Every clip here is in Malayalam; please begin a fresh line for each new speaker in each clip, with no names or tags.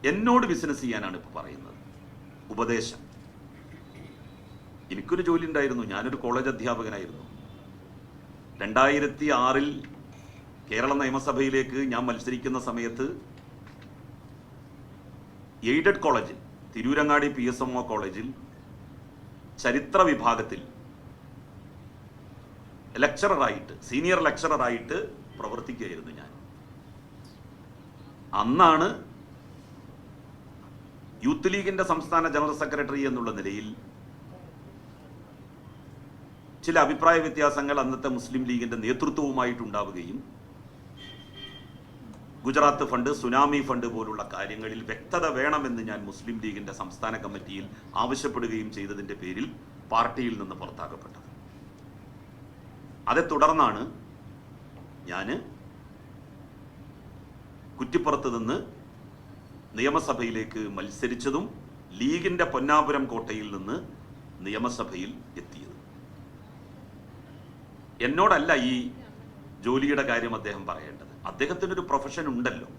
എന്നോട് ബിസിനസ് ചെയ്യാനാണ് ഇപ്പോൾ പറയുന്നത്. ഉപദേശം. എനിക്കൊരു ജോലി ഉണ്ടായിരുന്നു, ഞാനൊരു കോളേജ് അധ്യാപകനായിരുന്നു. 2006 കേരള നിയമസഭയിലേക്ക് ഞാൻ മത്സരിക്കുന്ന സമയത്ത് എയ്ഡഡ് കോളേജിൽ, തിരൂരങ്ങാടി PSMO കോളേജിൽ ചരിത്ര വിഭാഗത്തിൽ ലെക്ചററായിട്ട്, സീനിയർ ലെക്ചററായിട്ട് പ്രവർത്തിക്കുകയായിരുന്നു ഞാൻ. അന്നാണ് യൂത്ത് ലീഗിന്റെ സംസ്ഥാന ജനറൽ സെക്രട്ടറി എന്നുള്ള നിലയിൽ ചില അഭിപ്രായ വ്യത്യാസങ്ങൾ അന്നത്തെ മുസ്ലിം ലീഗിന്റെ നേതൃത്വവുമായിട്ടുണ്ടാവുകയും ഗുജറാത്ത് ഫണ്ട്, സുനാമി ഫണ്ട് പോലുള്ള കാര്യങ്ങളിൽ വ്യക്തത വേണമെന്ന് ഞാൻ മുസ്ലിം ലീഗിന്റെ സംസ്ഥാന കമ്മിറ്റിയിൽ ആവശ്യപ്പെടുകയും ചെയ്തതിന്റെ പേരിൽ പാർട്ടിയിൽ നിന്ന് പുറത്താക്കപ്പെട്ടത്. അതേ തുടർന്നാണ് ഞാൻ കുറ്റിപ്പുറത്ത് നിന്ന് നിയമസഭയിലേക്ക് മത്സരിച്ചതും ലീഗിന്റെ പൊന്നാപുരം കോട്ടയിൽ നിന്ന് നിയമസഭയിൽ എത്തിയത്. എന്നോടല്ല ഈ ജോലിയുടെ കാര്യം അദ്ദേഹം പറയേണ്ടത്. അദ്ദേഹത്തിനൊരു പ്രൊഫഷൻ ഉണ്ടല്ലോ.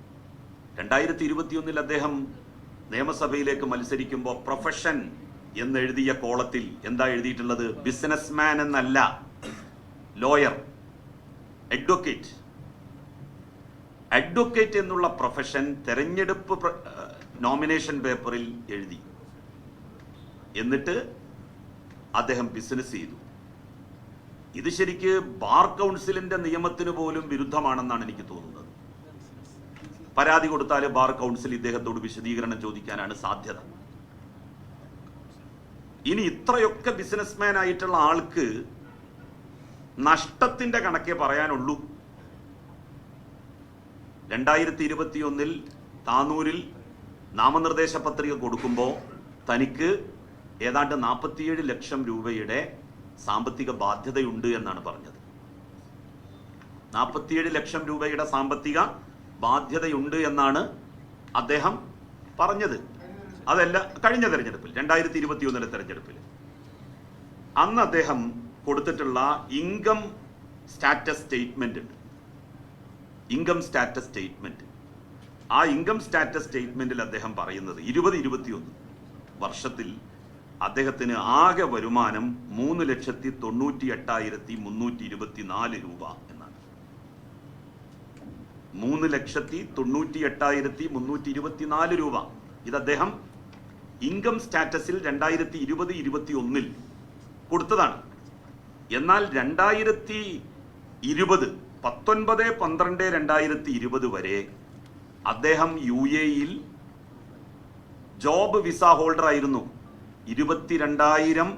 2021 അദ്ദേഹം നിയമസഭയിലേക്ക് മത്സരിക്കുമ്പോൾ പ്രൊഫഷൻ എന്നെഴുതിയ കോളത്തിൽ എന്താ എഴുതിയിട്ടുള്ളത്? ബിസിനസ്മാൻ എന്നല്ല, ലോയർ, അഡ്വക്കേറ്റ്. അഡ്വക്കേറ്റ് എന്നുള്ള പ്രൊഫഷൻ തെരഞ്ഞെടുപ്പ് നോമിനേഷൻ പേപ്പറിൽ എഴുതി. എന്നിട്ട് അദ്ദേഹം ബിസിനസ് ചെയ്തു. ഇത് ശരിക്ക് ബാർ കൗൺസിലിന്റെ നിയമത്തിന് പോലും വിരുദ്ധമാണെന്നാണ് എനിക്ക് തോന്നുന്നത്. പരാതി കൊടുത്താൽ ബാർ കൗൺസിൽ ഇദ്ദേഹത്തോട് വിശദീകരണം ചോദിക്കാനാണ് സാധ്യത. ഇനി ഇത്രയൊക്കെ ബിസിനസ്മാൻ ആയിട്ടുള്ള ആൾക്ക് നഷ്ടത്തിന്റെ കണക്കേ പറയാനുള്ളൂ. 2021 താനൂരിൽ നാമനിർദ്ദേശ പത്രിക കൊടുക്കുമ്പോൾ തനിക്ക് ഏതാണ്ട് 47 ലക്ഷം രൂപയുടെ സാമ്പത്തിക ബാധ്യതയുണ്ട് എന്നാണ് പറഞ്ഞത്. 47 ലക്ഷം രൂപയുടെ സാമ്പത്തിക ബാധ്യതയുണ്ട് എന്നാണ് അദ്ദേഹം പറഞ്ഞത്. അതല്ല, കഴിഞ്ഞ തെരഞ്ഞെടുപ്പിൽ, 2021 തെരഞ്ഞെടുപ്പിൽ അന്ന് അദ്ദേഹം കൊടുത്തിട്ടുള്ള ഇൻകം സ്റ്റാറ്റസ് സ്റ്റേറ്റ്മെന്റ് ഉണ്ട്. Income status statement. ആ ഇൻകം സ്റ്റാറ്റസ് സ്റ്റേറ്റ്മെന്റിൽ അദ്ദേഹം പറയുന്നത് 2021 വർഷത്തിൽ അദ്ദേഹത്തിന് ആകെ വരുമാനം 3,98,324 രൂപ എന്നാണ്. 3,98,324 രൂപ. ഇത് അദ്ദേഹം ഇൻകം സ്റ്റാറ്റസിൽ 2020-21 കൊടുത്തതാണ്. എന്നാൽ 19/12/2020 വരെ അദ്ദേഹം UAE-ൽ ജോബ് വിസ ഹോൾഡർ ആയിരുന്നു. 22,000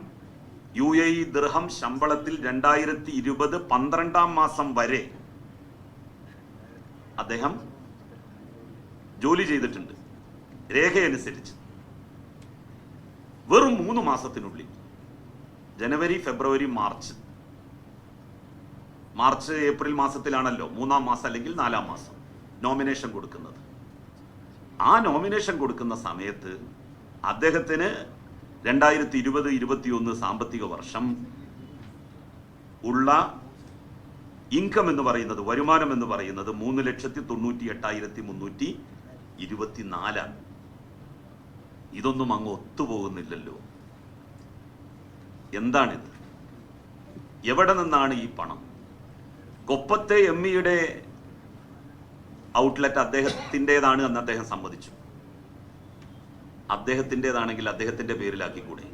UAE ദിർഹം ശമ്പളത്തിൽ 2020 12-ാം മാസം വരെ അദ്ദേഹം ജോലി ചെയ്തിട്ടുണ്ട്. രേഖയനുസരിച്ച് വെറും 3 മാസത്തിനുള്ളിൽ, ജനുവരി, ഫെബ്രുവരി, മാർച്ച് ഏപ്രിൽ മാസത്തിലാണല്ലോ 3-ാം മാസം അല്ലെങ്കിൽ 4-ാം മാസം നോമിനേഷൻ കൊടുക്കുന്നത്. ആ നോമിനേഷൻ കൊടുക്കുന്ന സമയത്ത് അദ്ദേഹത്തിന് 2020-21 സാമ്പത്തിക വർഷം ഉള്ള ഇൻകം എന്ന് പറയുന്നത്, വരുമാനം എന്ന് പറയുന്നത് 3,98,324. ഇതൊന്നും അങ്ങ് ഒത്തുപോകുന്നില്ലല്ലോ. എന്താണിത്? എവിടെ നിന്നാണ് ഈ പണം? കൊപ്പത്തെ ME-യുടെ ഔട്ട്ലെറ്റ് അദ്ദേഹത്തിൻ്റെതാണ് എന്ന് അദ്ദേഹം സമ്മതിച്ചു. അദ്ദേഹത്തിൻ്റെതാണെങ്കിൽ അദ്ദേഹത്തിന്റെ പേരിലാക്കിക്കൂടെ?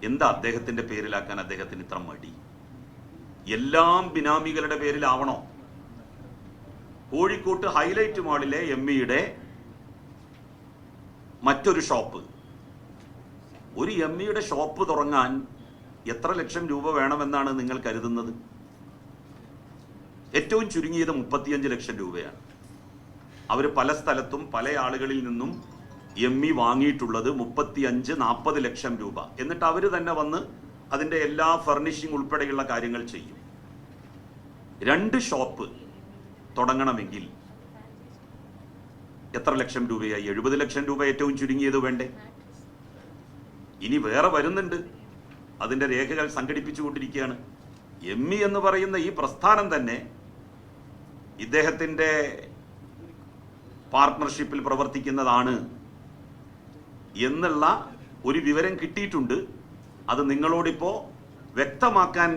എന്താ അദ്ദേഹത്തിന്റെ പേരിലാക്കാൻ അദ്ദേഹത്തിന് ഇത്ര മടി? എല്ലാം ബിനാമികളുടെ പേരിലാവണോ? കോഴിക്കോട്ട് ഹൈലൈറ്റ് മാളിലെ ME-യുടെ മറ്റൊരു ഷോപ്പ്, ഒരു ME-യുടെ ഷോപ്പ് തുടങ്ങാൻ എത്ര ലക്ഷം രൂപ വേണമെന്നാണ് നിങ്ങൾ കരുതുന്നത്? ഏറ്റവും ചുരുങ്ങിയത് 35 ലക്ഷം രൂപയാണ്. അവർ പല സ്ഥലത്തും പല ആളുകളിൽ നിന്നും ME വാങ്ങിയിട്ടുള്ളത് 35-40 ലക്ഷം രൂപ. എന്നിട്ട് അവർ തന്നെ വന്ന് അതിൻ്റെ എല്ലാ ഫർണിഷിംഗ് ഉൾപ്പെടെയുള്ള കാര്യങ്ങൾ ചെയ്യും. 2 ഷോപ്പ് തുടങ്ങണമെങ്കിൽ എത്ര ലക്ഷം രൂപയായി? 70 ലക്ഷം രൂപ ഏറ്റവും ചുരുങ്ങിയത് വേണ്ടേ? ഇനി വേറെ വരുന്നുണ്ട്, അതിൻ്റെ രേഖകൾ സംഘടിപ്പിച്ചുകൊണ്ടിരിക്കുകയാണ്. ME എന്ന് പറയുന്ന ഈ പ്രസ്ഥാനം തന്നെ ഇദ്ദേഹത്തിൻ്റെ പാർട്ട്ണർഷിപ്പിൽ പ്രവർത്തിക്കുന്നതാണ് എന്നുള്ള ഒരു വിവരം കിട്ടിയിട്ടുണ്ട്. അത് നിങ്ങളോടിപ്പോൾ വ്യക്തമാക്കാൻ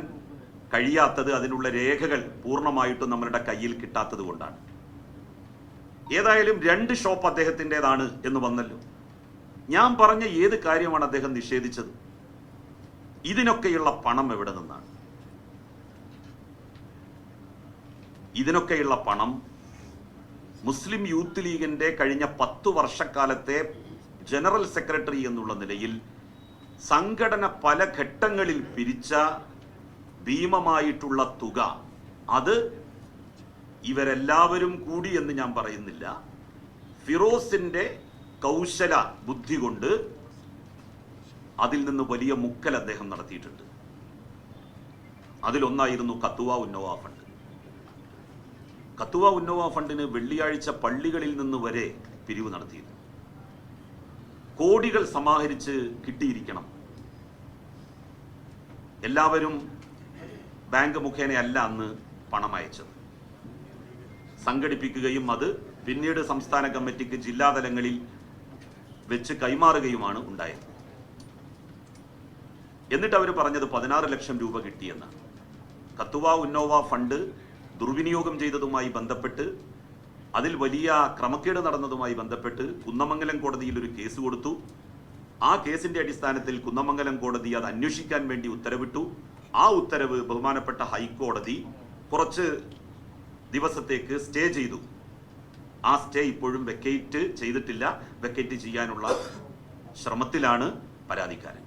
കഴിയാത്തത് അതിനുള്ള രേഖകൾ പൂർണ്ണമായിട്ടും നമ്മളുടെ കയ്യിൽ കിട്ടാത്തത് കൊണ്ടാണ്. ഏതായാലും 2 ഷോപ്പ് അദ്ദേഹത്തിൻ്റെതാണ് എന്ന് വന്നല്ലോ. ഞാൻ പറഞ്ഞ ഏത് കാര്യമാണ് അദ്ദേഹം നിഷേധിച്ചത്? ഇതിനൊക്കെയുള്ള പണം എവിടെ നിന്നാണ്? ഇതിനൊക്കെയുള്ള പണം മുസ്ലിം യൂത്ത് ലീഗിന്റെ കഴിഞ്ഞ 10 വർഷക്കാലത്തെ ജനറൽ സെക്രട്ടറി എന്നുള്ള നിലയിൽ സംഘടന പല ഘട്ടങ്ങളിൽ പിരിച്ച ഭീമമായിട്ടുള്ള തുക, അത് ഇവരെല്ലാവരും കൂടി എന്ന് ഞാൻ പറയുന്നില്ല, ഫിറോസിന്റെ കൗശല ബുദ്ധി കൊണ്ട് അതിൽ നിന്ന് വലിയ മുക്കൽ അദ്ദേഹം നടത്തിയിട്ടുണ്ട്. അതിലൊന്നായിരുന്നു കത്തുവ ഉന്നവ ഫണ്ട്. കത്തുവ ഉന്നവ ഫണ്ടിന് വെള്ളിയാഴ്ച പള്ളികളിൽ നിന്ന് വരെ പിരിവ് നടത്തിയിരുന്നു. കോടികൾ സമാഹരിച്ച് കിട്ടിയിരിക്കണം. എല്ലാവരും ബാങ്ക് മുഖേനയല്ല അന്ന് പണം അയച്ചത്. സംഘടിപ്പിക്കുകയും അത് പിന്നീട് സംസ്ഥാന കമ്മിറ്റിക്ക് ജില്ലാതലങ്ങളിൽ വെച്ച് കൈമാറുകയുമാണ് ഉണ്ടായത്. എന്നിട്ട് അവർ പറഞ്ഞത് 16 ലക്ഷം രൂപ കിട്ടിയെന്നാണ്. കത്തുവ ഉന്നോവ ഫണ്ട് ദുർവിനിയോഗം ചെയ്തതുമായി ബന്ധപ്പെട്ട്, അതിൽ വലിയ ക്രമക്കേട് നടന്നതുമായി ബന്ധപ്പെട്ട് കുന്നമംഗലം കോടതിയിൽ ഒരു കേസ് കൊടുത്തു. ആ കേസിന്റെ അടിസ്ഥാനത്തിൽ കുന്നമംഗലം കോടതി അത് അന്വേഷിക്കാൻ വേണ്ടി ഉത്തരവിട്ടു. ആ ഉത്തരവ് ബഹുമാനപ്പെട്ട ഹൈക്കോടതി കുറച്ച് ദിവസത്തേക്ക് സ്റ്റേ ചെയ്തു. ആ സ്റ്റേ ഇപ്പോഴും വെക്കേറ്റ് ചെയ്തിട്ടില്ല. വെക്കേറ്റ് ചെയ്യാനുള്ള ശ്രമത്തിലാണ് പരാതിക്കാരൻ.